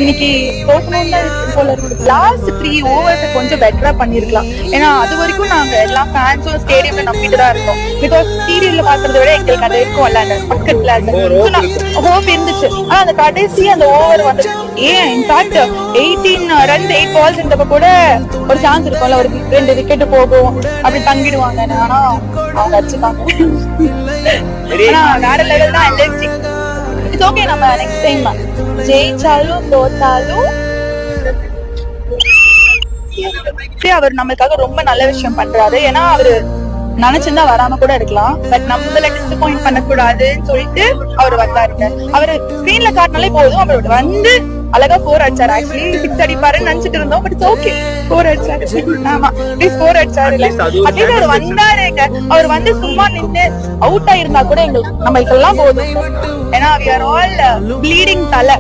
இன்னைக்கு போல இருக்கு. லாஸ்ட் 3 overs கொஞ்சம் பெட்டரா பண்ணிருக்கலாம். ஏன்னா அது வரைக்கும் நாங்க எல்லா ஃபேன்ஸும் ஸ்டேடியம்ல நம்பிட்டு தான் இருக்கோம். பிகாஸ் சீரியல்ல பாக்குறத விட எங்களுக்கு அது இருக்கும் அந்த பக்கத்துல ஹோப் இருந்துச்சு. ஆனா அந்த கடைசி அந்த ஓவர் வந்து இன்ஃபேக்ட் 18 runs 8 balls இருந்தப்ப கூட ஒரு சான்ஸ் இருக்கும்ல, ஒரு 2 விக்கெட் போகும் அப்படி தங்கிடுவாங்க. ஆனா அவங்க அடிச்சுட்டாங்க. வேற லெவல் தான் எல்எஸ்டி. இட்ஸ் ஓகே, நம்ம நெக்ஸ்ட் டைம் ஜெயிச்சாலும் தோத்தாலும் அவர் நம்மளுக்காக ரொம்ப நல்ல விஷயம் பண்றாரு. ஏன்னா அவரு நினைச்சிருந்தா வராம கூட இருக்கலாம். பட் நம்மள டிசப்பாயிண்ட் பண்ணக்கூடாதுன்னு சொல்லிட்டு அவர் வந்தாருங்க. அவரு ஸ்கிரீன்ல காட்டினாலே போதும், அவரோட வந்து அழகா 4 அடிச்சாரு. ஆக்சுவலி 6 அடிப்பாருன்னு நினைச்சிட்டு இருந்தோம். பட் இட்ஸ் ஓகே, 4 அடிச்சாரு. ஆமா, ப்ளீஸ் 4 அடிச்சாரு. அட்லீஸ்ட் அவர் வந்தாருங்க. அவர் வந்து சும்மா நின்று அவுட் ஆயிருந்தா கூட எங்களுக்கு நம்மளுக்கெல்லாம் போதும். ஏன்னா we are all bleeding தலை.